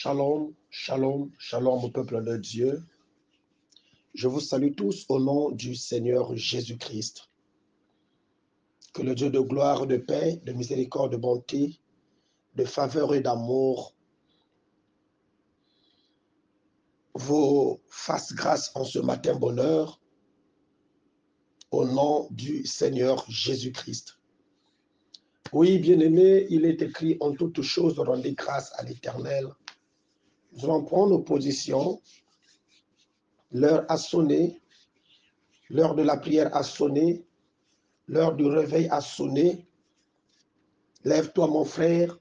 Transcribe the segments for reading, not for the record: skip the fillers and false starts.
Shalom, shalom, shalom au peuple de Dieu. Je vous salue tous au nom du Seigneur Jésus-Christ. Que le Dieu de gloire, de paix, de miséricorde, de bonté, de faveur et d'amour vous fasse grâce en ce matin bonheur au nom du Seigneur Jésus-Christ. Oui, bien-aimés, il est écrit en toutes choses, rendez grâce à l'Éternel. Nous allons prendre nos positions. L'heure a sonné, l'heure de la prière a sonné, l'heure du réveil a sonné. Lève-toi, mon frère.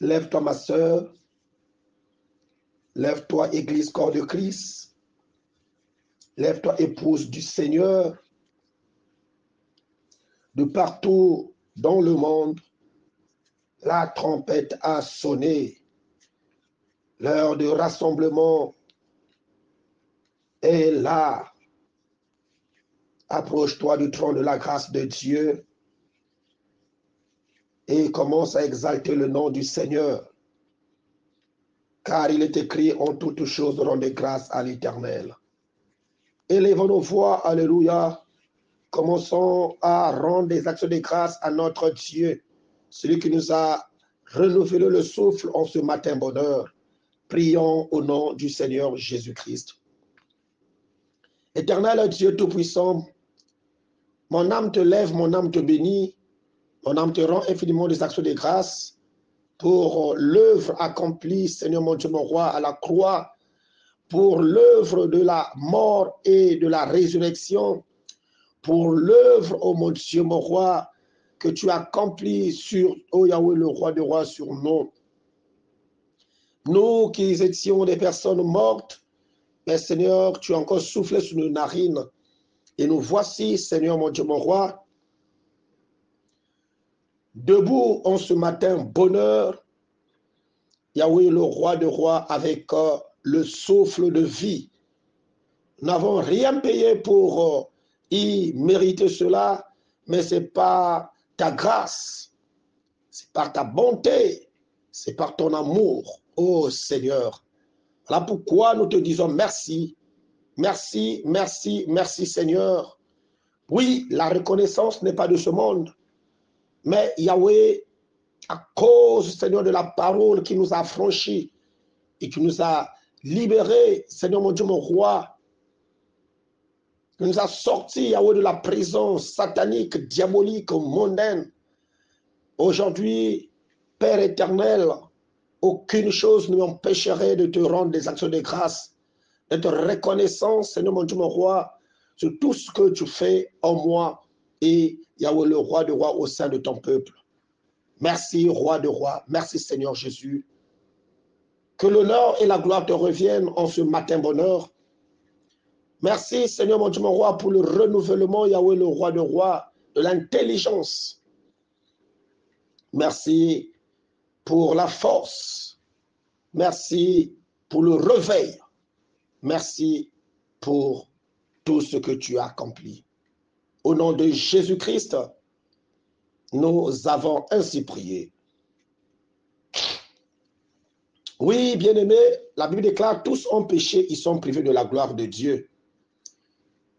Lève-toi, ma sœur. Lève-toi, Église corps de Christ. Lève-toi, épouse du Seigneur. De partout dans le monde, la trompette a sonné. L'heure de rassemblement est là. Approche-toi du trône de la grâce de Dieu et commence à exalter le nom du Seigneur. Car il est écrit en toutes choses, rendez grâce à l'Éternel. Élevons nos voix, alléluia. Commençons à rendre des actions de grâce à notre Dieu, celui qui nous a renouvelé le souffle en ce matin bonheur. Prions au nom du Seigneur Jésus-Christ. Éternel Dieu Tout-Puissant, mon âme te lève, mon âme te bénit, mon âme te rend infiniment des actions de grâce pour l'œuvre accomplie, Seigneur mon Dieu, mon roi, à la croix, pour l'œuvre de la mort et de la résurrection, pour l'œuvre, oh mon Dieu, mon roi, que tu as accompli sur, oh Yahweh, le roi des rois, sur nous. Nous qui étions des personnes mortes, mais Seigneur, tu as encore soufflé sur nos narines. Et nous voici, Seigneur, mon Dieu, mon roi, debout en ce matin, bonheur, Yahweh, le roi des rois, avec le souffle de vie. Nous n'avons rien payé pour y mériter cela, mais c'est par ta grâce, c'est par ta bonté, c'est par ton amour, ô Seigneur. Voilà pourquoi nous te disons merci, merci, merci, merci Seigneur. Oui, la reconnaissance n'est pas de ce monde, mais Yahweh, à cause, Seigneur, de la parole qui nous a franchis et qui nous a libérés, Seigneur mon Dieu, mon roi, qui nous a sortis, Yahweh, de la prison satanique, diabolique, mondaine. Aujourd'hui, Père éternel, aucune chose ne m'empêcherait de te rendre des actions de grâce, d'être reconnaissant, Seigneur mon Dieu, mon roi, sur tout ce que tu fais en moi et Yahweh, le roi de rois, au sein de ton peuple. Merci, roi de rois. Merci, Seigneur Jésus. Que l'honneur et la gloire te reviennent en ce matin bonheur. Merci, Seigneur mon Dieu, mon roi, pour le renouvellement, Yahweh, le roi de rois, de l'intelligence. Merci pour la force. Merci pour le réveil. Merci pour tout ce que tu as accompli. Au nom de Jésus-Christ, nous avons ainsi prié. Oui, bien-aimés, la Bible déclare, tous ont péché, ils sont privés de la gloire de Dieu.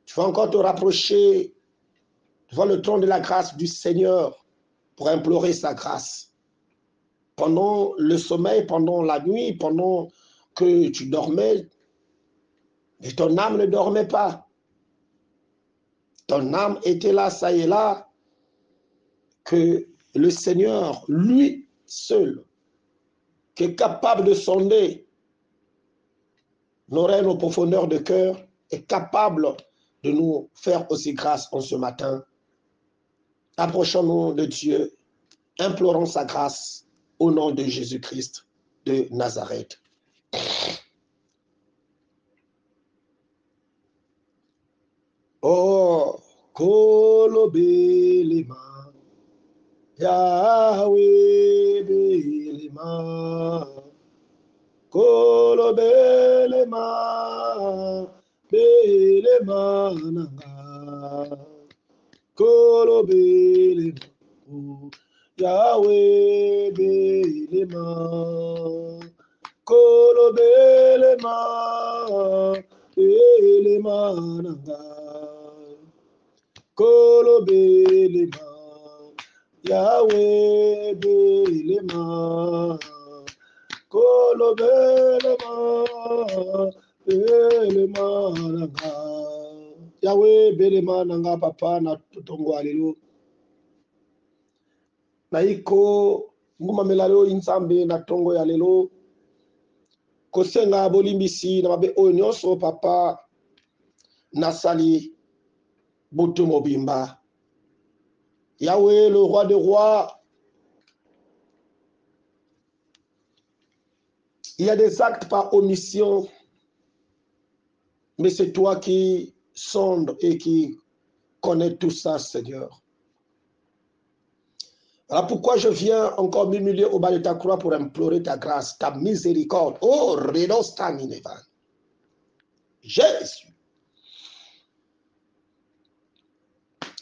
Tu vas encore te rapprocher devant le trône de la grâce du Seigneur pour implorer sa grâce. Pendant le sommeil, pendant la nuit, pendant que tu dormais, et ton âme ne dormait pas. Ton âme était là, ça et là, que le Seigneur, lui seul, qui est capable de sonder nos rêves, nos profondeurs de cœur, est capable de nous faire aussi grâce en ce matin. Approchons-nous de Dieu, implorons sa grâce au nom de Jésus-Christ de Nazareth. Oh, Kolobelema, Yahweh Belema, Kolobelema, Belema Nanga, Kolobelema, Yahweh Belema, Kolo Belema, Belema Nanga, Kolo Belema, Yahweh Belema, Kolo Belema, Belema Nanga, Yahweh Belema Nanga Papa na tutongo alelu. Naiko ngumamela lelo insambe na tongo ya lelo kosenga bolimbisi na mabe oyo nyonso papa nasali butu mobimba. Yahweh le roi des rois, il y a des actes par omission, mais c'est toi qui sondes et qui connais tout ça, Seigneur. Voilà pourquoi je viens encore m'humilier au bas de ta croix pour implorer ta grâce, ta miséricorde. Oh, Redos Taminevan. Jésus.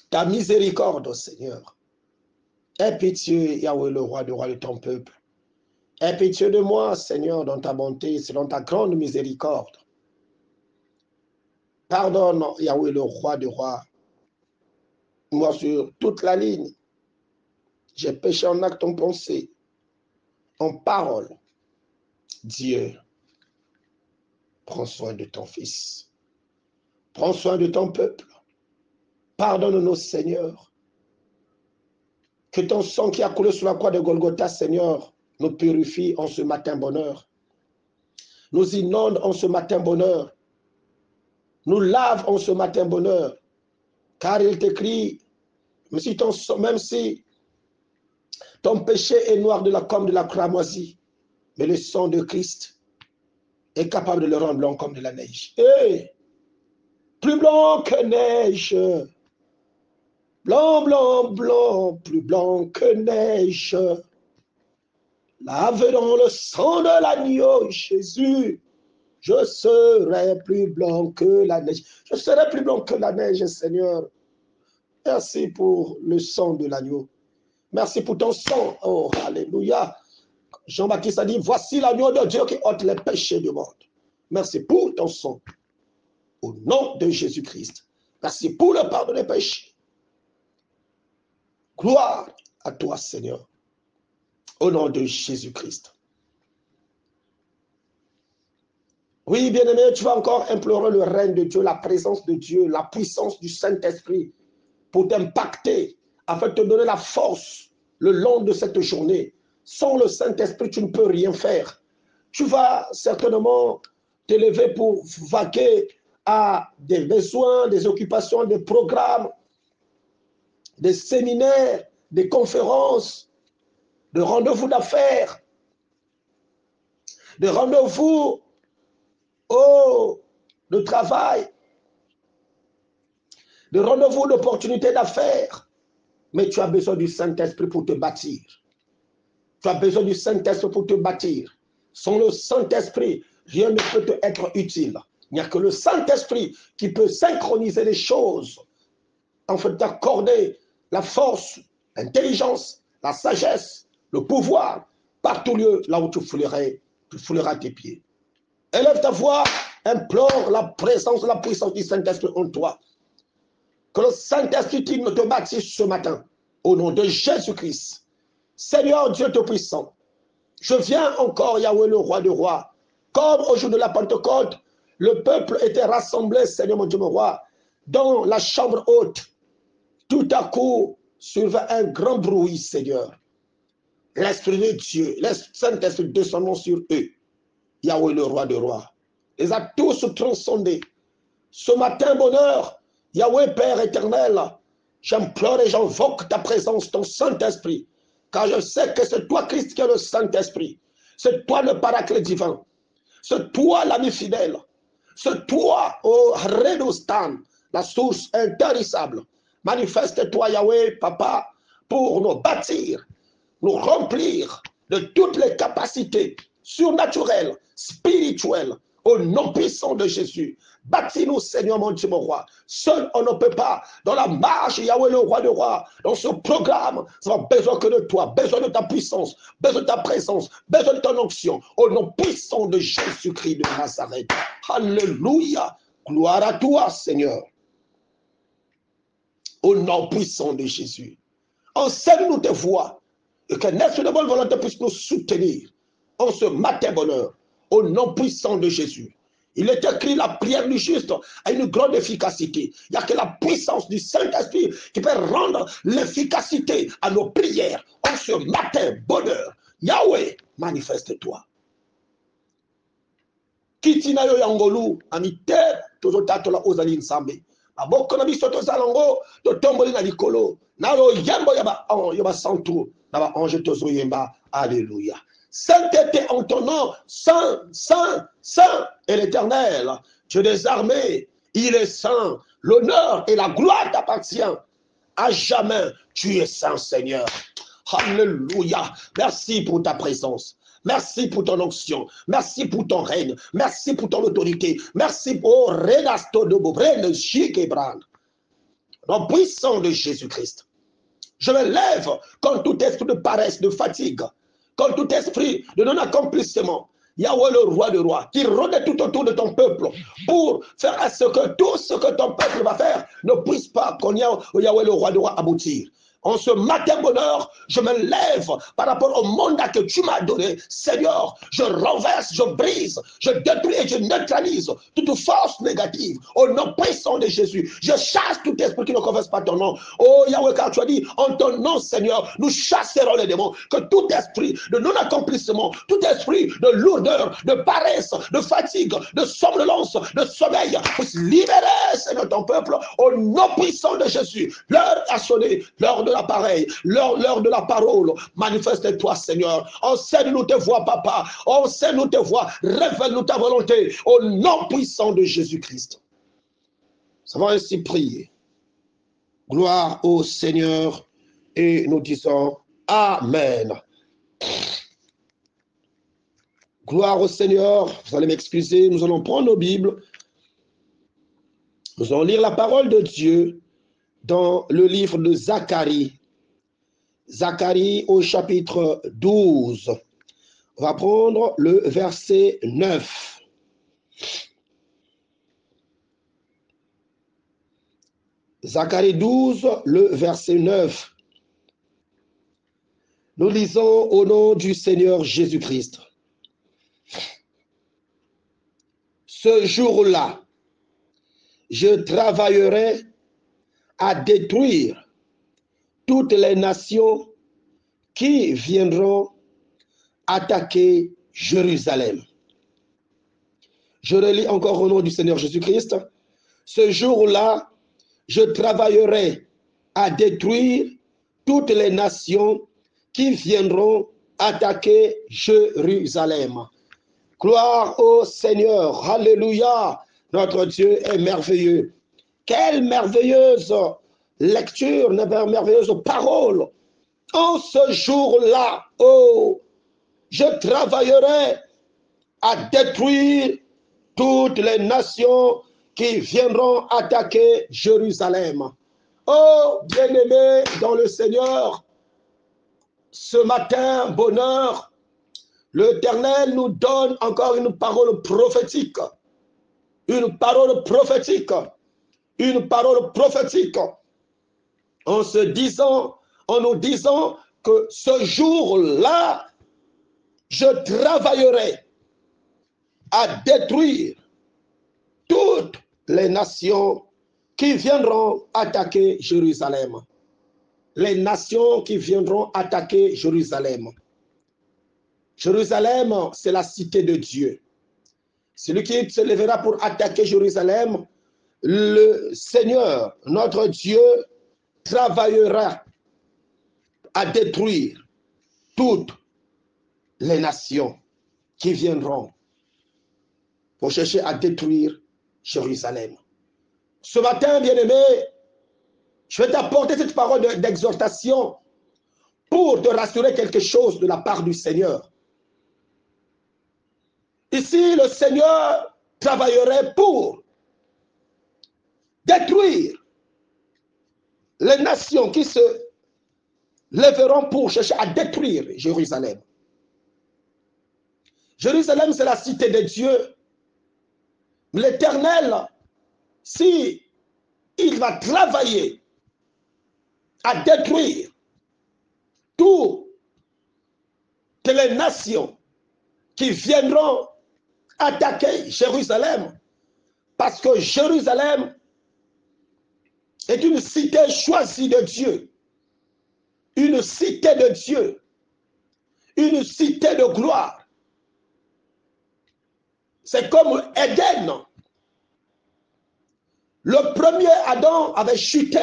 Ta miséricorde, oh Seigneur. Aie pitié, Yahweh, le roi de ton peuple. Aie pitié de moi, Seigneur, dans ta bonté, selon ta grande miséricorde. Pardonne, Yahweh, le roi des rois. Moi, sur toute la ligne, j'ai péché en acte, en pensée, en parole. Dieu, prends soin de ton fils. Prends soin de ton peuple. Pardonne-nous, Seigneur. Que ton sang qui a coulé sur la croix de Golgotha, Seigneur, nous purifie en ce matin bonheur. Nous inonde en ce matin bonheur. Nous lave en ce matin bonheur. Car il t'écrit, même si ton péché est noir comme de la cramoisie, mais le sang de Christ est capable de le rendre blanc comme de la neige. Et plus blanc que neige. Blanc, blanc, blanc, plus blanc que neige. Lavé dans le sang de l'agneau, Jésus, je serai plus blanc que la neige. Je serai plus blanc que la neige, Seigneur. Merci pour le sang de l'agneau. Merci pour ton sang. Oh, alléluia. Jean-Baptiste a dit, voici l'agneau de Dieu qui ôte les péchés du monde. Merci pour ton sang. Au nom de Jésus-Christ. Merci pour le pardon des péchés. Gloire à toi, Seigneur. Au nom de Jésus-Christ. Oui, bien-aimé, tu vas encore implorer le règne de Dieu, la présence de Dieu, la puissance du Saint-Esprit pour t'impacter, afin de te donner la force le long de cette journée. Sans le Saint-Esprit, tu ne peux rien faire. Tu vas certainement t'élever pour vaquer à des besoins, des occupations, des programmes, des séminaires, des conférences, de rendez-vous d'affaires, de rendez-vous de travail, de rendez-vous d'opportunités d'affaires. Mais tu as besoin du Saint-Esprit pour te bâtir. Tu as besoin du Saint-Esprit pour te bâtir. Sans le Saint-Esprit, rien ne peut te être utile. Il n'y a que le Saint-Esprit qui peut synchroniser les choses, en fait t'accorder la force, l'intelligence, la sagesse, le pouvoir, par tout lieu, là où tu fouleras tes pieds. Élève ta voix, implore la présence, la puissance du Saint-Esprit en toi. Que le Saint-Esprit te bâtisse ce matin, au nom de Jésus-Christ. Seigneur Dieu Tout-Puissant, je viens encore, Yahweh le roi des rois, comme au jour de la Pentecôte, le peuple était rassemblé, Seigneur mon Dieu mon roi, dans la chambre haute. Tout à coup, survint un grand bruit, Seigneur. L'Esprit de Dieu, le Saint-Esprit descendant sur eux. Yahweh le roi des rois, les a tous transcendés. Ce matin, bonheur, Yahweh Père éternel, j'implore et j'invoque ta présence, ton Saint-Esprit, car je sais que c'est toi, Christ, qui est le Saint-Esprit. C'est toi le paraclet divin. C'est toi l'ami fidèle. C'est toi, oh Redostan, la source intarissable. Manifeste-toi, Yahweh, Papa, pour nous bâtir, nous remplir de toutes les capacités surnaturelles, spirituelles, Au nom puissant de Jésus, bâtis-nous, Seigneur, mon Dieu, mon roi. Seul, on ne peut pas. Dans la marche, Yahweh, le roi de rois, dans ce programme, ça va besoin que de toi, besoin de ta puissance, besoin de ta présence, besoin de ton onction. Au nom puissant de Jésus-Christ de Nazareth. Alléluia. Gloire à toi, Seigneur. Au nom puissant de Jésus. Enseigne-nous tes voies et que l'esprit de bonne volonté puisse nous soutenir en ce matin bonheur. Au nom puissant de Jésus. Il est écrit, la prière du juste a une grande efficacité. Il n'y a que la puissance du Saint-Esprit qui peut rendre l'efficacité à nos prières. En ce matin bonheur, Yahweh, manifeste-toi. Kitina yo yangolu amite tozo tatola ozali nsambe. Aboko na biso tozalongo to tomboli na likolo. Na lo yambo yaba santu na ba ange tozo yemba. Alléluia. Sainteté en ton nom, saint, saint, saint est l'Éternel. Dieu des armées, il est saint. L'honneur et la gloire t'appartiennent. À jamais, tu es saint, Seigneur. Alléluia. Merci pour ta présence. Merci pour ton onction. Merci pour ton règne. Merci pour ton autorité. Merci pour Renasto de Beaubrel, Chic et Brand. Nom puissant de Jésus-Christ. Je me lève contre tout esprit de paresse, de fatigue, contre tout esprit de non-accomplissement. Yahweh, le roi de rois, qui rôde tout autour de ton peuple pour faire à ce que tout ce que ton peuple va faire ne puisse pas, qu'on Yahweh, le roi de rois, aboutir. En ce matin bonheur, je me lève par rapport au mandat que tu m'as donné. Seigneur, je renverse, je brise, je détruis et je neutralise toute force négative. Au nom puissant de Jésus, je chasse tout esprit qui ne confesse pas ton nom. Oh Yahweh, car tu as dit, en ton nom, Seigneur, nous chasserons les démons. Que tout esprit de non-accomplissement, tout esprit de lourdeur, de paresse, de fatigue, de somnolence, de sommeil, puisse libérer, Seigneur, ton peuple. Au nom puissant de Jésus, l'heure a sonné, l'heure de l'appareil, l'heure de la parole. Manifeste-toi, Seigneur. Enseigne-nous tes voies, Papa. Enseigne-nous tes voies. Révèle-nous ta volonté. Au nom puissant de Jésus-Christ. Ça va ainsi prier. Gloire au Seigneur. Et nous disons Amen. Gloire au Seigneur. Vous allez m'excuser. Nous allons prendre nos Bibles. Nous allons lire la parole de Dieu dans le livre de Zacharie. Zacharie au chapitre 12. On va prendre le verset 9. Zacharie 12, le verset 9. Nous lisons au nom du Seigneur Jésus-Christ. Ce jour-là, je travaillerai à détruire toutes les nations qui viendront attaquer Jérusalem. Je relis encore au nom du Seigneur Jésus-Christ. Ce jour-là, je travaillerai à détruire toutes les nations qui viendront attaquer Jérusalem. Gloire au Seigneur. Alléluia. Notre Dieu est merveilleux. Quelle merveilleuse lecture, merveilleuse parole. En ce jour-là, oh, je travaillerai à détruire toutes les nations qui viendront attaquer Jérusalem. Oh, bien-aimés dans le Seigneur, ce matin, bonheur, l'Éternel nous donne encore une parole prophétique. Une parole prophétique. Une parole prophétique. En nous disant que ce jour-là, je travaillerai à détruire toutes les nations qui viendront attaquer Jérusalem. Les nations qui viendront attaquer Jérusalem. Jérusalem, c'est la cité de Dieu. Celui qui se lèvera pour attaquer Jérusalem, le Seigneur, notre Dieu, travaillera à détruire toutes les nations qui viendront pour chercher à détruire Jérusalem. Ce matin, bien-aimé, je vais t'apporter cette parole d'exhortation pour te rassurer quelque chose de la part du Seigneur. Ici, le Seigneur travaillerait pour détruire les nations qui se lèveront pour chercher à détruire Jérusalem. Jérusalem, c'est la cité de Dieu. L'Éternel, si il va travailler à détruire toutes les nations qui viendront attaquer Jérusalem, parce que Jérusalem est une cité choisie de Dieu, une cité de Dieu, une cité de gloire. C'est comme Éden. Le premier Adam avait chuté,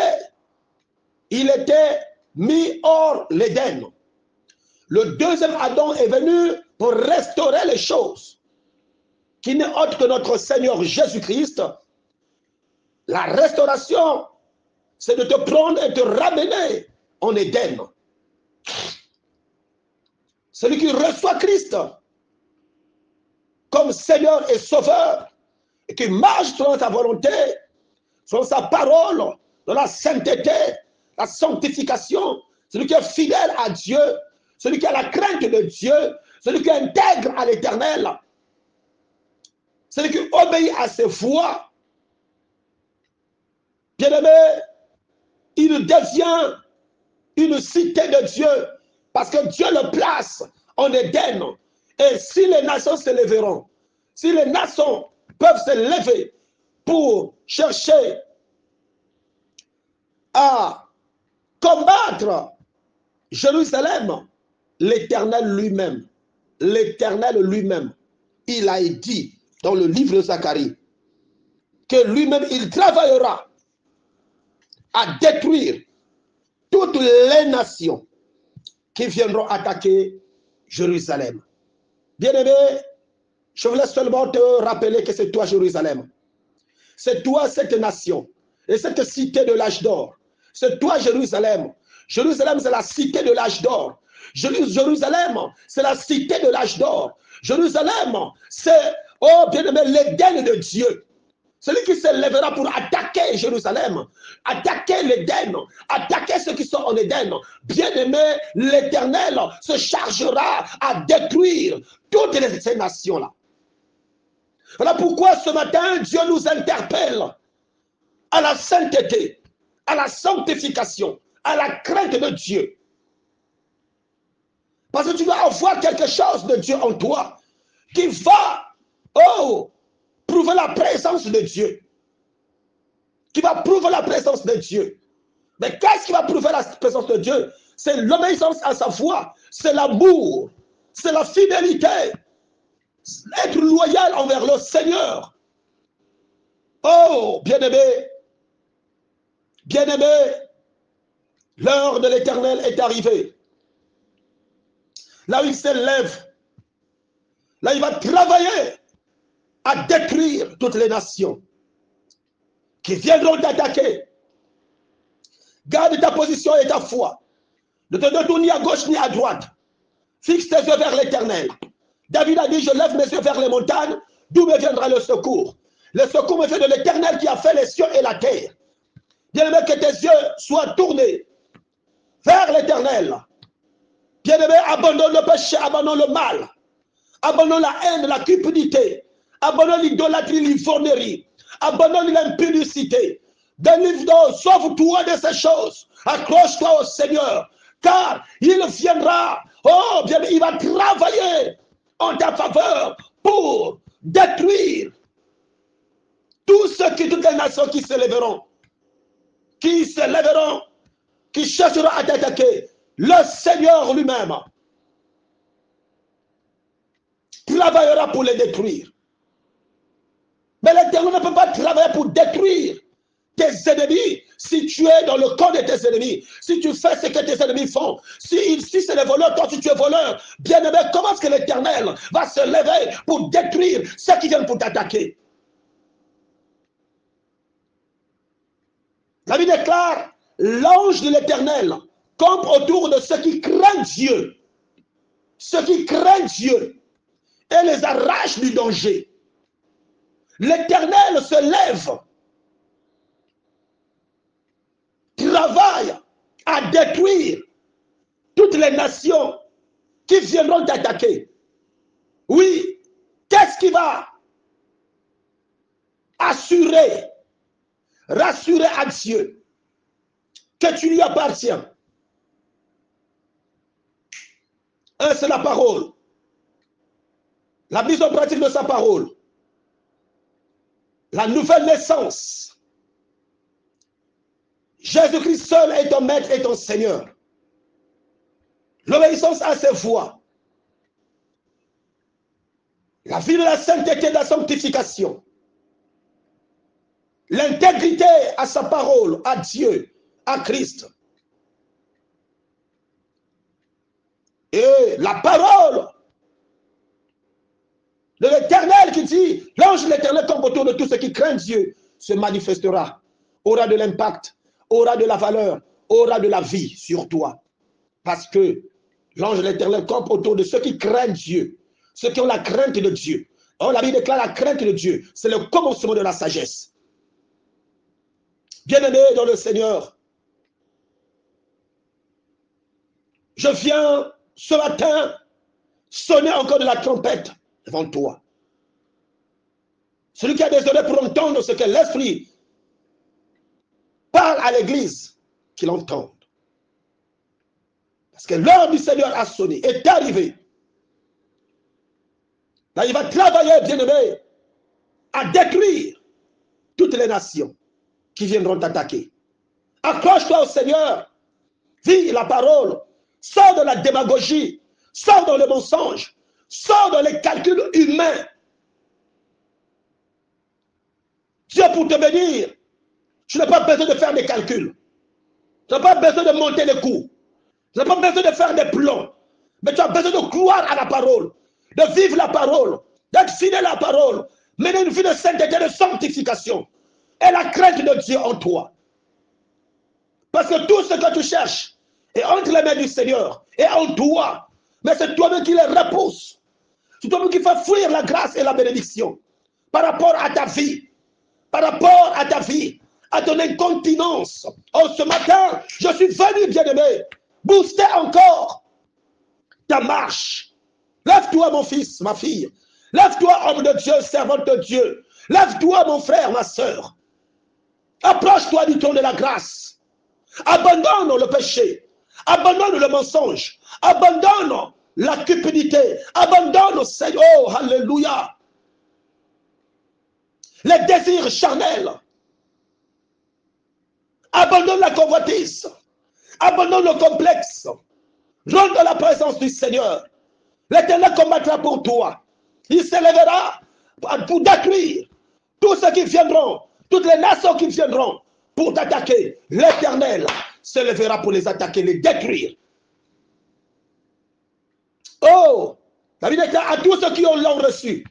il était mis hors l'Éden. Le deuxième Adam est venu pour restaurer les choses, qui n'est autre que notre Seigneur Jésus-Christ. La restauration, c'est de te prendre et te ramener en Éden. Celui qui reçoit Christ comme Seigneur et Sauveur, et qui marche selon sa volonté, selon sa parole, dans la sainteté, la sanctification, celui qui est fidèle à Dieu, celui qui a la crainte de Dieu, celui qui intègre à l'Éternel, celui qui obéit à ses voies, bien-aimé, il devient une cité de Dieu, parce que Dieu le place en Éden. Et si les nations se lèveront, si les nations peuvent se lever pour chercher à combattre Jérusalem, l'Éternel lui-même, il a dit dans le livre de Zacharie que lui-même, il travaillera à détruire toutes les nations qui viendront attaquer Jérusalem. Bien-aimé, je voulais seulement te rappeler que c'est toi, Jérusalem. C'est toi, cette nation, et cette cité de l'âge d'or. C'est toi, Jérusalem. Jérusalem, c'est la cité de l'âge d'or. Jérusalem, c'est la cité de l'âge d'or. Jérusalem, c'est, oh bien-aimé, l'Éden de Dieu. Celui qui se lèvera pour attaquer Jérusalem, attaquer l'Éden, attaquer ceux qui sont en Éden. Bien-aimé, l'Éternel se chargera à détruire toutes ces nations-là. Voilà pourquoi ce matin, Dieu nous interpelle à la sainteté, à la sanctification, à la crainte de Dieu. Parce que tu vas avoir quelque chose de Dieu en toi qui va, prouver la présence de Dieu. Qui va prouver la présence de Dieu. Mais qu'est-ce qui va prouver la présence de Dieu? C'est l'obéissance à sa voix, c'est l'amour, c'est la fidélité, être loyal envers le Seigneur. Oh, bien-aimé, bien-aimé, l'heure de l'Éternel est arrivée. Là où il s'élève, là il va travailler à détruire toutes les nations qui viendront t'attaquer. Garde ta position et ta foi. Ne te détourne ni à gauche ni à droite. Fixe tes yeux vers l'Éternel. David a dit, je lève mes yeux vers les montagnes, d'où me viendra le secours. Le secours me vient de l'Éternel qui a fait les cieux et la terre. Bien-aimé, que tes yeux soient tournés vers l'Éternel. Bien-aimé, abandonne le péché, abandonne le mal. Abandonne la haine, la cupidité. Abandonne l'idolâtrie, l'ivrognerie. Abandonne l'impudicité. Délivre-toi, sauve-toi de ces choses. Accroche-toi au Seigneur. Car il viendra, oh bien, il va travailler en ta faveur pour détruire toutes les nations qui se lèveront, qui chercheront à t'attaquer. Le Seigneur lui-même travaillera pour les détruire. Mais l'Éternel ne peut pas travailler pour détruire tes ennemis si tu es dans le camp de tes ennemis, si tu fais ce que tes ennemis font, si c'est les voleurs, toi si tu es voleur, bien-aimé, comment est-ce que l'Éternel va se lever pour détruire ceux qui viennent pour t'attaquer? La Bible déclare, l'ange de l'Éternel campe autour de ceux qui craignent Dieu, ceux qui craignent Dieu, et les arrache du danger. l'Éternel se lève, travaille à détruire toutes les nations qui viendront t'attaquer. Oui, qu'est-ce qui va assurer, rassurer à Dieu que tu lui appartiens? Un, c'est la parole. La mise en pratique de sa parole. La nouvelle naissance. Jésus-Christ seul est ton maître et ton Seigneur. L'obéissance à ses voies. La vie de la sainteté, de la sanctification. L'intégrité à sa parole, à Dieu, à Christ. Et la parole de l'Éternel qui dit, l'ange de l'Éternel tombe autour de tous ceux qui craignent Dieu, se manifestera, aura de l'impact, aura de la valeur, aura de la vie sur toi. Parce que l'ange de l'Éternel campe autour de ceux qui craignent Dieu, ceux qui ont la crainte de Dieu. Or, la Bible déclare la crainte de Dieu, c'est le commencement de la sagesse. Bien-aimé dans le Seigneur, je viens ce matin sonner encore de la trompette devant toi. Celui qui a des oreilles pour entendre ce que l'Esprit parle à l'Église, qu'il entende. Parce que l'heure du Seigneur a sonné, est arrivée. Là, il va travailler, bien-aimé, à détruire toutes les nations qui viendront t'attaquer. Accroche-toi au Seigneur, vis la parole, sors de la démagogie, sors dans le mensonge, sors dans les calculs humains. Dieu pour te bénir, tu n'as pas besoin de faire des calculs. Tu n'as pas besoin de monter les coûts. Tu n'as pas besoin de faire des plans. Mais tu as besoin de croire à la parole, de vivre la parole, d'être fidèle à la parole, mener une vie de sainteté, de sanctification. Et la crainte de Dieu en toi. Parce que tout ce que tu cherches est entre les mains du Seigneur et en toi. Mais c'est toi-même qui les repousse. C'est toi-même qui fait fuir la grâce et la bénédiction par rapport à ta vie. Par rapport à ta vie, à ton incontinence. Oh, ce matin, je suis venu, bien-aimé, booster encore ta marche. Lève-toi, mon fils, ma fille. Lève-toi, homme de Dieu, servante de Dieu. Lève-toi, mon frère, ma soeur. Approche-toi du trône de la grâce. Abandonne le péché. Abandonne le mensonge. Abandonne la cupidité. Abandonne, Seigneur. Oh, alléluia. Les désirs charnels. Abandonne la convoitise. Abandonne le complexe. Rentre dans la présence du Seigneur. L'Éternel combattra pour toi. Il s'élèvera pour détruire tous ceux qui viendront, toutes les nations qui viendront pour t'attaquer. L'Éternel s'élèvera pour les attaquer, les détruire. Oh, la Bible déclare à tous ceux qui l'ont reçu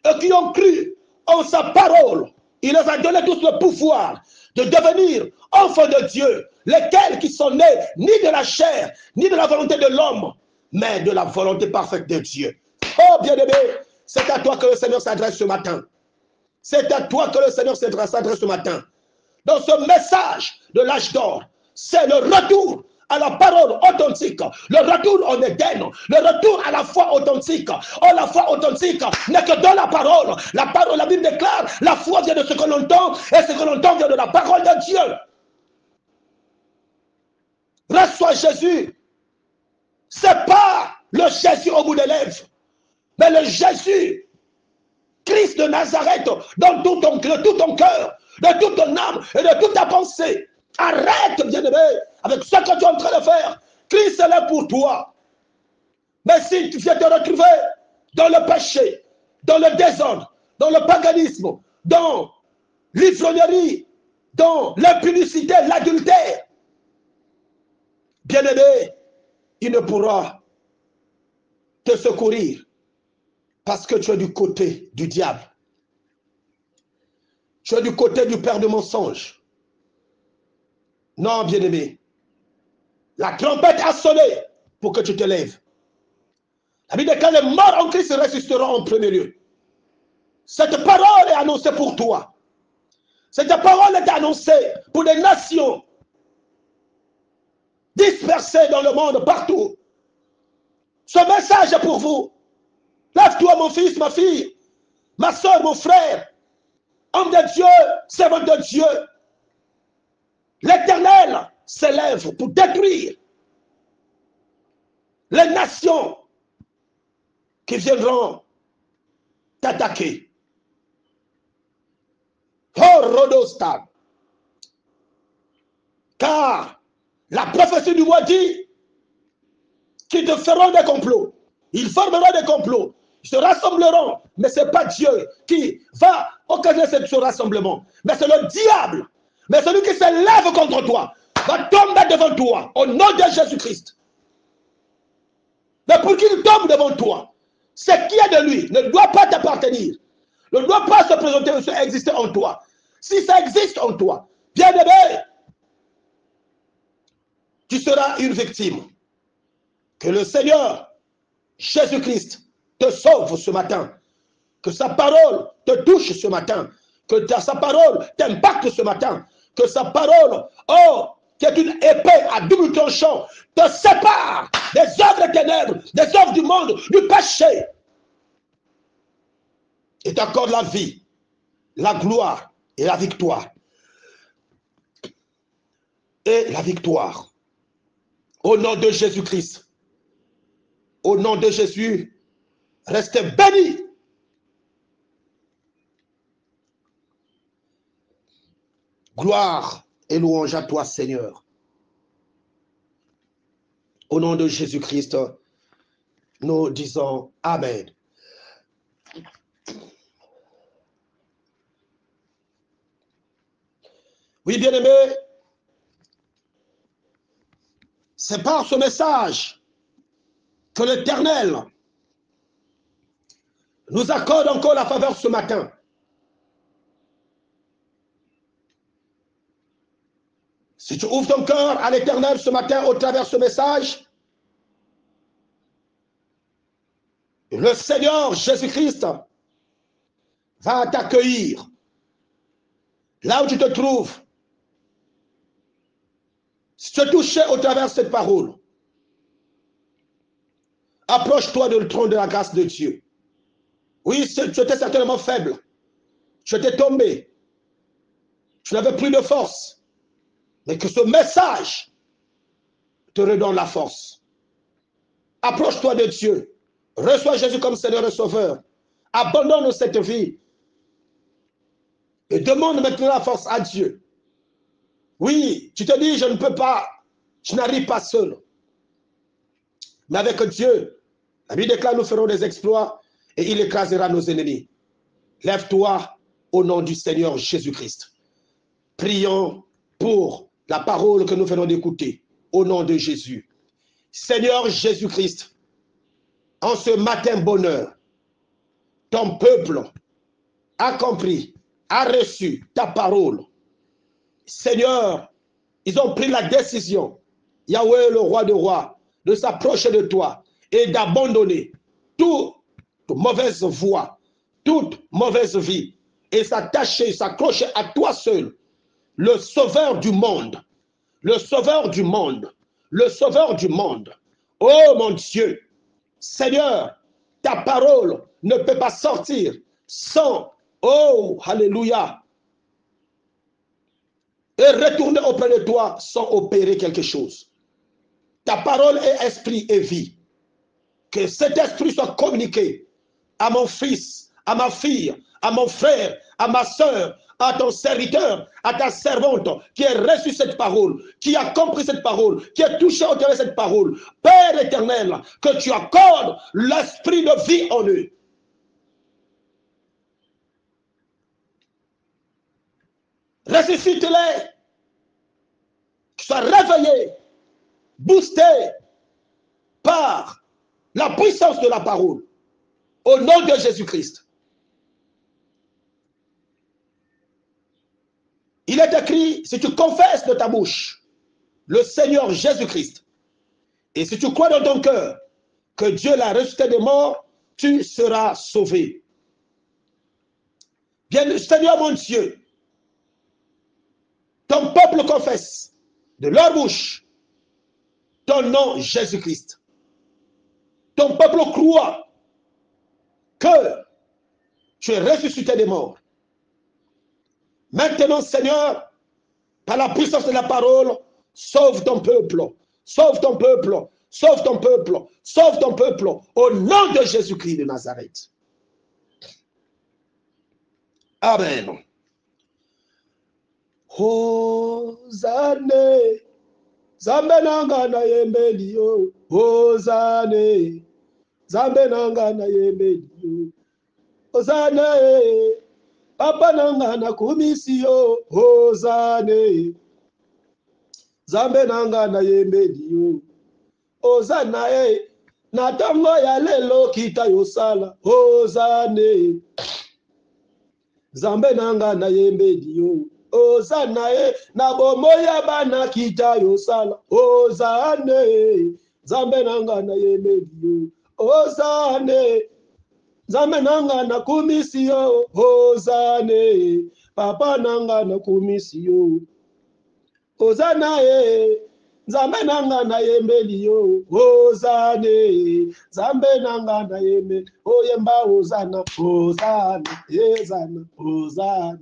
et qui ont cru en sa parole, il leur a donné tous le pouvoir de devenir enfants de Dieu, lesquels qui sont nés ni de la chair, ni de la volonté de l'homme, mais de la volonté parfaite de Dieu. Oh bien-aimé, c'est à toi que le Seigneur s'adresse ce matin. C'est à toi que le Seigneur s'adresse ce matin. Dans ce message de l'âge d'or, c'est le retour à la parole authentique, le retour en Éden, le retour à la foi authentique. Oh, la foi authentique n'est que dans la parole. La Bible déclare, la foi vient de ce que l'on entend, et ce que l'on entend vient de la parole de Dieu. Reçois Jésus. C'est pas le Jésus au bout des lèvres, mais le Jésus, Christ de Nazareth, dans tout ton cœur, de toute ton âme et de toute ta pensée. Arrête, bien-aimé, avec ce que tu es en train de faire. Christ est là pour toi. Mais si tu viens te retrouver dans le péché, dans le désordre, dans le paganisme, dans l'ivrognerie, dans l'impudicité, l'adultère, bien-aimé, il ne pourra te secourir parce que tu es du côté du diable. Tu es du côté du père de mensonge. Non, bien-aimé. La trompette a sonné pour que tu te lèves. La Bible dit que les morts en Christ ressusciteront en premier lieu. Cette parole est annoncée pour toi. Cette parole est annoncée pour des nations dispersées dans le monde, partout. Ce message est pour vous. Lève-toi, mon fils, ma fille, ma soeur, mon frère, homme de Dieu, servant de Dieu. L'Éternel s'élève pour détruire les nations qui viendront t'attaquer. Oh, Rodostan. Car la prophétie du roi dit qu'ils te feront des complots. Ils formeront des complots. Ils se rassembleront. Mais ce n'est pas Dieu qui va occasionner ce rassemblement. Mais c'est le diable. Mais celui qui s'élève contre toi va tomber devant toi au nom de Jésus-Christ. Mais pour qu'il tombe devant toi, ce qui est de lui ne doit pas t'appartenir. Ne doit pas se présenter ou exister en toi. Si ça existe en toi, bien aimé, tu seras une victime. Que le Seigneur Jésus-Christ te sauve ce matin. Que sa parole te touche ce matin. Que sa parole t'impacte ce matin. Que sa parole, oh, qui est une épée à double tranchant, te sépare des œuvres des ténèbres, des œuvres du monde, du péché. Et t'accorde la vie, la gloire et la victoire. Et la victoire. Au nom de Jésus-Christ. Au nom de Jésus, restez bénis. Gloire et louange à toi, Seigneur. Au nom de Jésus-Christ, nous disons Amen. Oui, bien-aimés, c'est par ce message que l'Éternel nous accorde encore la faveur ce matin. Si tu ouvres ton cœur à l'Éternel ce matin au travers de ce message, le Seigneur Jésus-Christ va t'accueillir là où tu te trouves. Si tu es touché au travers de cette parole, approche-toi du trône de la grâce de Dieu. Oui, tu étais certainement faible. Tu étais tombé. Tu n'avais plus de force. Mais que ce message te redonne la force. Approche-toi de Dieu. Reçois Jésus comme Seigneur et Sauveur. Abandonne cette vie. Et demande maintenant la force à Dieu. Oui, tu te dis, je ne peux pas. Je n'arrive pas seul. Mais avec Dieu, la Bible déclare, nous ferons des exploits et il écrasera nos ennemis. Lève-toi au nom du Seigneur Jésus-Christ. Prions pour la parole que nous venons d'écouter. Au nom de Jésus. Seigneur Jésus-Christ, en ce matin bonheur, ton peuple a compris, a reçu ta parole. Seigneur, ils ont pris la décision, Yahweh le roi de rois, de s'approcher de toi et d'abandonner toute mauvaise voie, toute mauvaise vie et s'attacher, s'accrocher à toi seul, le sauveur du monde, le sauveur du monde, le sauveur du monde. Oh mon Dieu, Seigneur, ta parole ne peut pas sortir sans, oh, alléluia, et retourner auprès de toi sans opérer quelque chose. Ta parole est esprit et vie. Que cet esprit soit communiqué à mon fils, à ma fille, à mon frère, à ma soeur, à ton serviteur, à ta servante qui a reçu cette parole, qui a compris cette parole, qui est touché au travers de cette parole. Père éternel, que tu accordes l'esprit de vie en eux. Ressuscite-les, qu'ils soient réveillés, boostés par la puissance de la parole. Au nom de Jésus-Christ. Il est écrit, si tu confesses de ta bouche le Seigneur Jésus-Christ, et si tu crois dans ton cœur que Dieu l'a ressuscité des morts, tu seras sauvé. Bien, Seigneur mon Dieu, ton peuple confesse de leur bouche ton nom, Jésus-Christ. Ton peuple croit que tu es ressuscité des morts. Maintenant, Seigneur, par la puissance de la parole, sauve ton peuple, sauve ton peuple, sauve ton peuple, sauve ton peuple, au nom de Jésus-Christ de Nazareth. Amen. Hosane, Zambe nanga na yembeli yo. Hosane, Zambe nanga na yembeli yo. Hosane, Papa nanga na kumisi yo. Hosane, Zambe nanga na yembeli yo. Hosana na tango ya lelo kita yosala. Hosane, Zambe nanga na yembeli yo. Hosana na bomoya bana kita yosala. Hosane, Zambe nanga na yembeli yo. Hosane, Zambe nanga na kumisi yo. Hosane, Papa nanga na kumisi yo. Hosana Zambe nanga na yembeli yo. Hosane, Zambe nanga na yembeli. Oyemba Hosana, Hosana, Hosana, Hosana.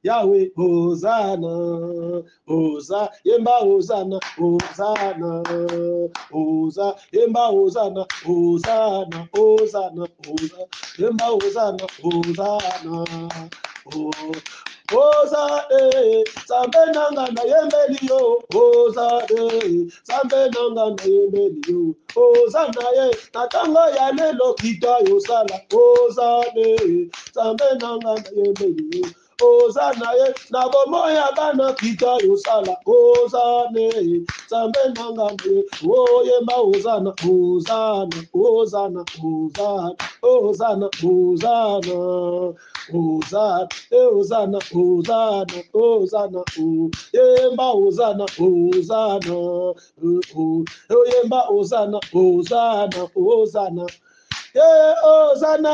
Yahweh, Hosanna, Hosanna, Yemba Hosanna, Hosanna, Hosanna, Yemba Hosanna, Hosanna, Hosanna, Hosanna, Yemba Hosanna, Hosanna, Hosanna, Zambe nanga na yembeli yo, Hosanna, Zambe nanga na yembeli yo, Hosanna, na tango ya lelo kita yosala, Hosanna, Zambe nanga na yembeli yo. Hosana na bomoya bana kita yosala. Hosana Zambe nanga me oyemba Hosana, Hosana, Hosana, Hosana, Hosana, Hosana, Hosana, Hosana, Hosana, Hosana, yemba Hosana, Hosana, oyemba Hosana, Hosana, Hosana. Hosana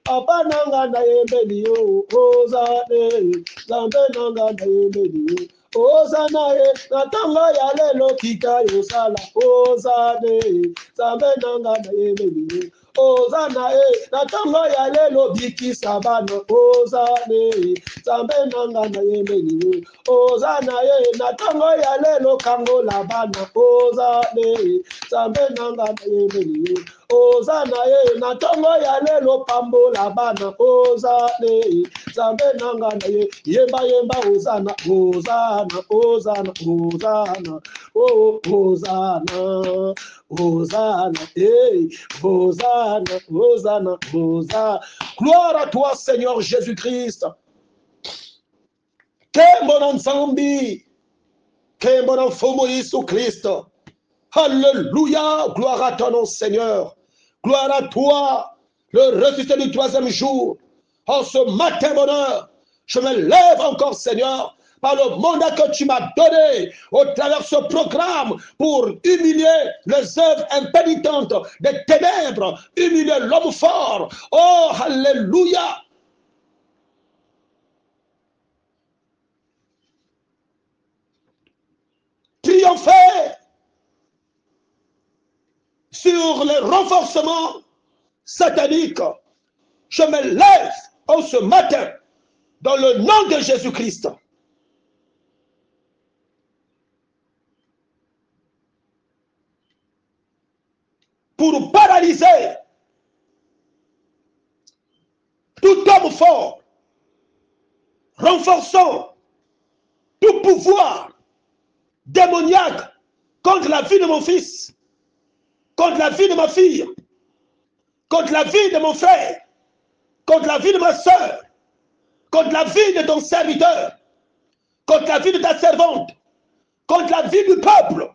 Papa nanga na yembeli yo. Hosana Zambe nanga na yembeli yo. Hosana na tango ya lelo kita yosala. Hosana Zambe nanga na yembeli yo. Hosana na tango ya lelo biki sabana. Hosana Zambe nanga na yembeli yo. Hosana na tango ya lelo kango labana. Hosana Zambe nanga na yembeli yo. Hosana na tongo ya lelo pambo la bana. Hosana Zambe nanga na yemba yemba. Hosana, Hosana, Hosana, Hosana, oh Hosana, Hosana, Hosana, Hosana, Hosana. Gloire à toi Seigneur Jésus-Christ. Kembo Nzambi, Kembo Nfomo Yesu Christ. Alléluia, gloire à ton nom Seigneur. Gloire à toi, le ressuscité du troisième jour. En ce matin, bonheur, je me lève encore, Seigneur, par le mandat que tu m'as donné au travers de ce programme pour humilier les œuvres impénitentes des ténèbres, humilier l'homme fort. Oh, alléluia. Triompher sur les renforcements sataniques. Je me lève en ce matin dans le nom de Jésus-Christ. Pour paralyser tout homme fort, renforçant tout pouvoir démoniaque contre la vie de mon fils, contre la vie de ma fille, contre la vie de mon frère, contre la vie de ma soeur, contre la vie de ton serviteur, contre la vie de ta servante, contre la vie du peuple,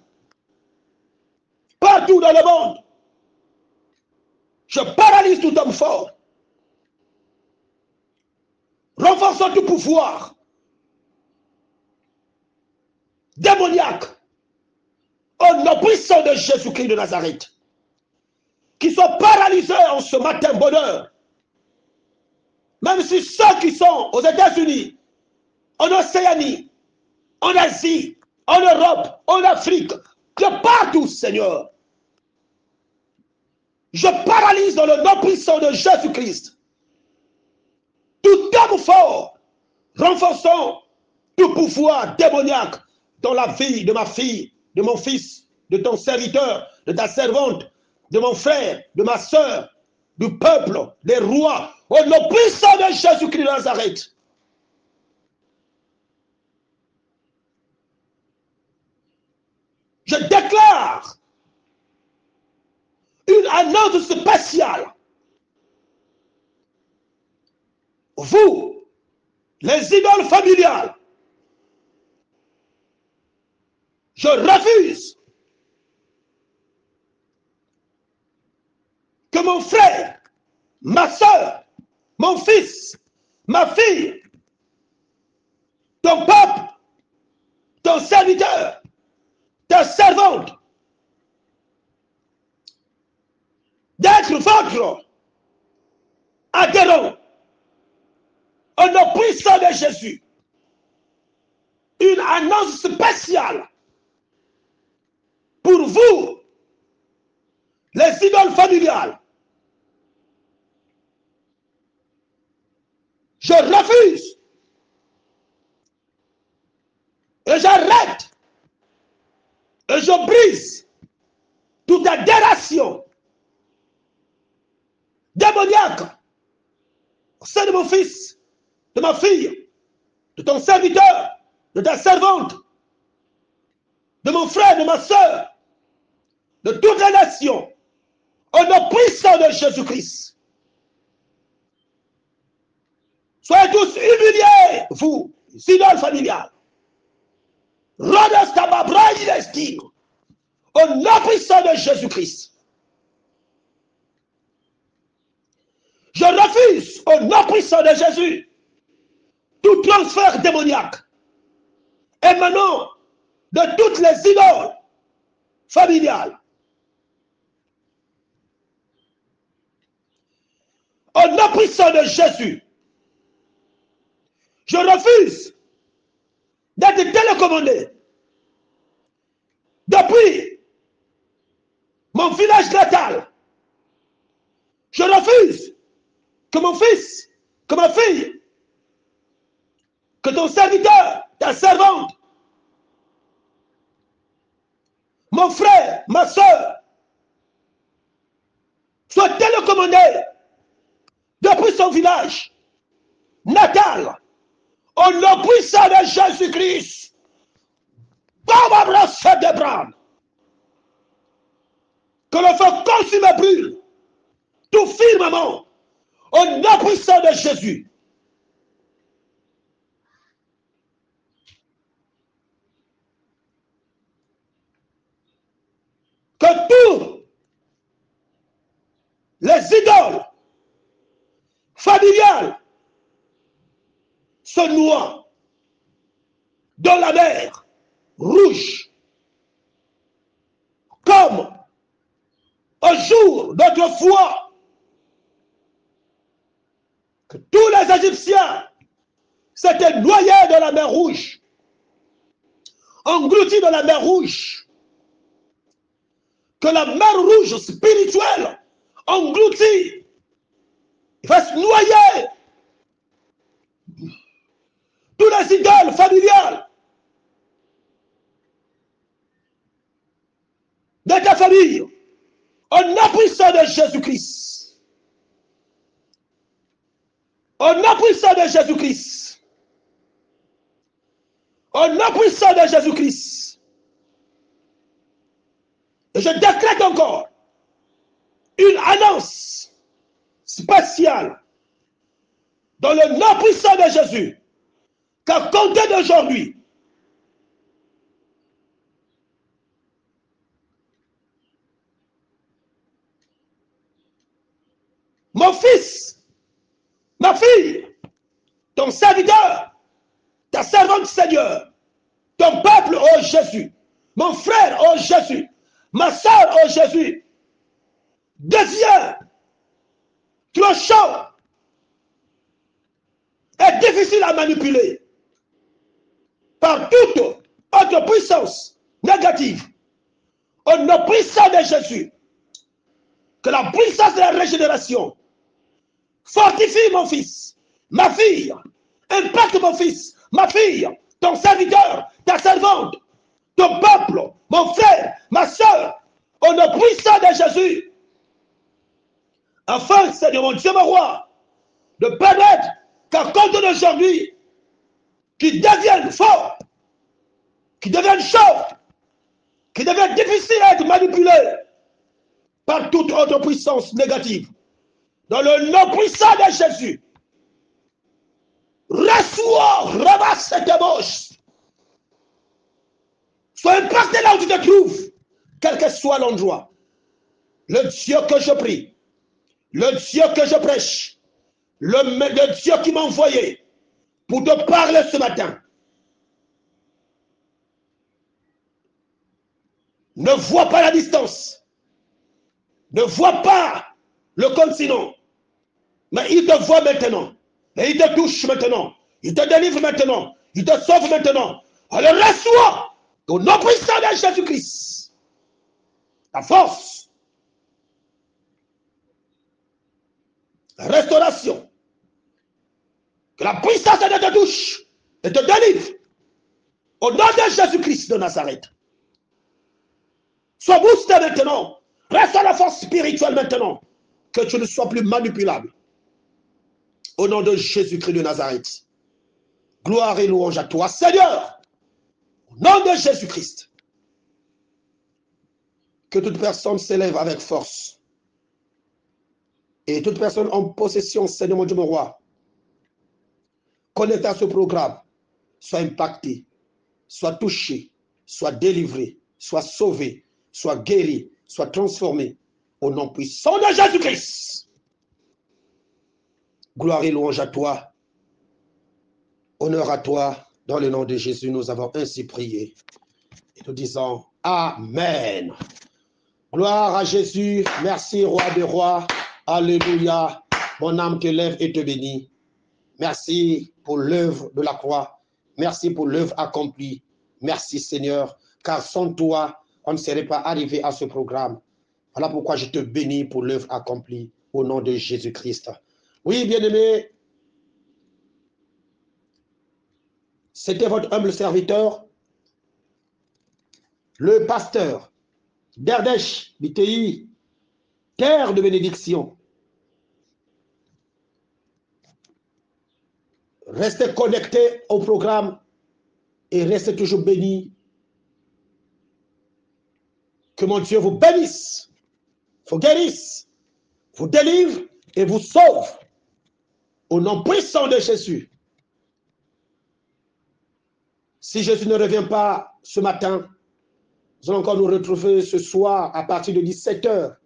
partout dans le monde. Je paralyse tout homme fort, renforçant tout pouvoir démoniaque au nom puissant de Jésus-Christ de Nazareth. Qui soit paralysé en ce matin bonheur. même si ceux qui sont aux États-Unis, en Océanie, en Asie, en Europe, en Afrique, de partout, Seigneur, je paralyse dans le nom puissant de Jésus-Christ tout homme fort, renforçant tout pouvoir démoniaque dans la vie de ma fille, de mon fils, de ton serviteur, de ta servante, de mon frère, de ma soeur, du peuple, des rois, au nom puissant de Jésus-Christ de Nazareth. Je déclare une annonce spéciale. Vous, les idoles familiales, je refuse que mon frère, ma soeur, mon fils, ma fille, ton peuple, ton serviteur, ta servante, d'être votre adhérent au nom puissant de Jésus. Une annonce spéciale pour vous, les idoles familiales. Je refuse et j'arrête et je brise toute adhération démoniaque au sein de mon fils, de ma fille, de ton serviteur, de ta servante, de mon frère, de ma soeur, de toute la nation, au nom puissant de Jésus-Christ. Soyez tous humiliés, vous, idoles familiales. Au nom puissant de Jésus-Christ. Je refuse, au nom puissant de Jésus, tout transfert démoniaque émanant de toutes les idoles familiales. Au nom puissant de Jésus, je refuse d'être télécommandé depuis mon village natal. Je refuse que mon fils, que ma fille, que ton serviteur, ta servante, mon frère, ma soeur, soient télécommandés depuis son village natal. Au nom puissant de Jésus-Christ, que le feu consume et brûle tout firmament au nom puissant de Jésus. Que tous les idoles familiales se noient dans la mer rouge, comme au jour d'autrefois, que tous les Égyptiens s'étaient noyés dans la mer rouge, engloutis dans la mer rouge, que la mer rouge spirituelle engloutit, va se noyer tous les idoles familiales de ta famille, au nom puissant de Jésus-Christ. Au nom puissant de Jésus-Christ. Au nom puissant de Jésus-Christ. Et je décrète encore une annonce spéciale dans le nom puissant de Jésus, qu'à compter d'aujourd'hui, mon fils, ma fille, ton serviteur, ta servante Seigneur, ton peuple, oh Jésus, mon frère, oh Jésus, ma soeur, oh Jésus, devient trop chaud est difficile à manipuler par toute autre puissance négative. Au nom puissant de Jésus, que la puissance de la régénération fortifie mon fils, ma fille, impacte mon fils, ma fille, ton serviteur, ta servante, ton peuple, mon frère, ma soeur, au nom puissant de Jésus, afin, Seigneur mon Dieu, mon roi, de permettre qu'à compte d'aujourd'hui, qu'ils deviennent forts, qu'ils deviennent chauds, qu'ils deviennent difficiles à être manipulés par toute autre puissance négative. Dans le nom puissant de Jésus, reçois, ramasse cette ébauche. Sois impacté là où tu te trouves, quel que soit l'endroit. Le Dieu que je prie, le Dieu que je prêche, le Dieu qui m'a envoyé pour te parler ce matin, ne voit pas la distance, ne voit pas le continent, mais il te voit maintenant, et il te touche maintenant, il te délivre maintenant, il te sauve maintenant. Alors reçois au nom puissant de Jésus-Christ la force, la restauration, que la puissance de te touche et te délivre au nom de Jésus-Christ de Nazareth. Sois boosté maintenant, reçois la force spirituelle maintenant, que tu ne sois plus manipulable. Au nom de Jésus-Christ de Nazareth. Gloire et louange à toi, Seigneur. Au nom de Jésus-Christ. Que toute personne s'élève avec force. Et toute personne en possession, Seigneur mon Dieu, mon roi, connectée à ce programme, soit impactée, soit touchée, soit délivrée, soit sauvée, soit guérie, soit transformée. Au nom puissant de Jésus-Christ. Gloire et louange à toi. Honneur à toi. Dans le nom de Jésus, nous avons ainsi prié. Et nous disons Amen. Gloire à Jésus. Merci, roi des rois. Alléluia. Mon âme te lève et te bénit. Merci pour l'œuvre de la croix. Merci pour l'œuvre accomplie. Merci, Seigneur. Car sans toi, on ne serait pas arrivé à ce programme. Voilà pourquoi je te bénis pour l'œuvre accomplie au nom de Jésus-Christ. Oui, bien-aimé, c'était votre humble serviteur, le pasteur d'Erdèche, BTI, terre de bénédiction. Restez connectés au programme et restez toujours bénis. Que mon Dieu vous bénisse, vous guérisse, vous délivre et vous sauve. Au nom puissant de Jésus. Si Jésus ne revient pas ce matin, nous allons encore nous retrouver ce soir à partir de 17 h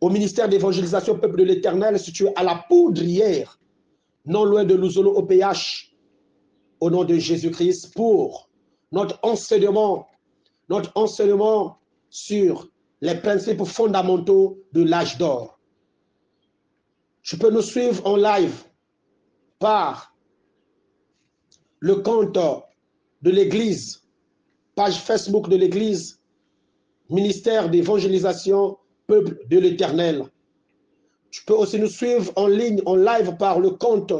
au ministère d'évangélisation Peuple de l'Éternel situé à la Poudrière, non loin de Louzolo au PH, au nom de Jésus-Christ, pour notre enseignement sur les principes fondamentaux de l'âge d'or. Tu peux nous suivre en live par le compte de l'Église, page Facebook de l'Église, ministère d'évangélisation, Peuple de l'Éternel. Tu peux aussi nous suivre en ligne, en live par le compte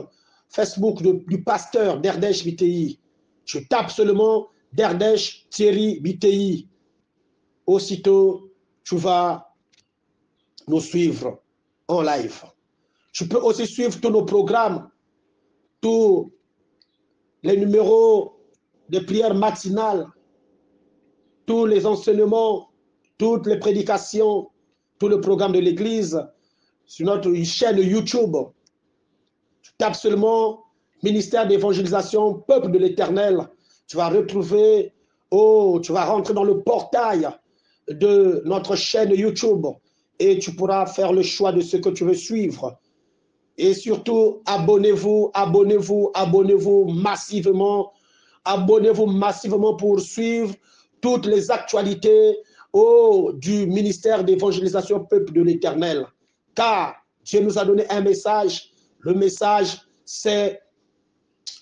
Facebook du pasteur d'Erdèche BTI. Tu tapes seulement d'Erdèche Thierry BTI. Aussitôt, tu vas nous suivre en live. Tu peux aussi suivre tous nos programmes, tous les numéros de prières matinales, tous les enseignements, toutes les prédications, tout le programme de l'Église sur notre chaîne YouTube. Tu tapes seulement ministère d'évangélisation, Peuple de l'Éternel. Tu vas retrouver, tu vas rentrer dans le portail de notre chaîne YouTube et tu pourras faire le choix de ce que tu veux suivre. Et surtout, abonnez-vous, abonnez-vous, abonnez-vous massivement. Abonnez-vous massivement pour suivre toutes les actualités du ministère d'évangélisation Peuple de l'Éternel. Car Dieu nous a donné un message. Le message, c'est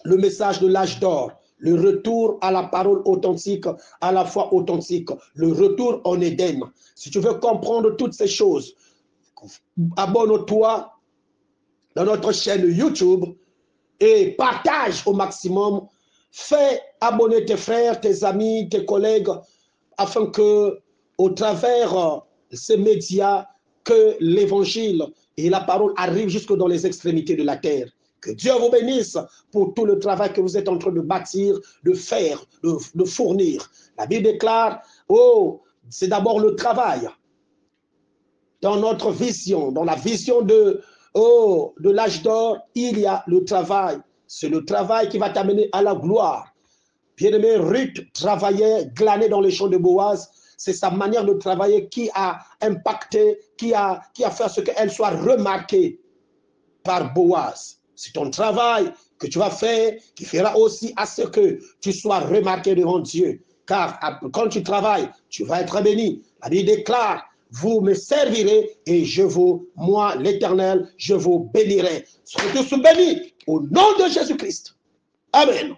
le message de l'âge d'or, le retour à la parole authentique, à la foi authentique, le retour en Éden. Si tu veux comprendre toutes ces choses, abonne-toi dans notre chaîne YouTube et partage au maximum. Fais abonner tes frères, tes amis, tes collègues, afin que, au travers ces médias, que l'évangile et la parole arrivent jusque dans les extrémités de la terre. Que Dieu vous bénisse pour tout le travail que vous êtes en train de bâtir, de faire, de fournir. La Bible déclare, oh, c'est d'abord le travail. Dans notre vision, dans la vision de l'âge d'or, il y a le travail. C'est le travail qui va t'amener à la gloire. Bien-aimé, Ruth travaillait, glanait dans les champs de Boaz. C'est sa manière de travailler qui a impacté, qui a fait ce qu'elle soit remarquée par Boaz. C'est ton travail que tu vas faire qui fera aussi à ce que tu sois remarqué devant Dieu. Car quand tu travailles, tu vas être béni. La Bible déclare, vous me servirez et moi, l'Éternel, je vous bénirai. Soyez tous bénis au nom de Jésus-Christ. Amen.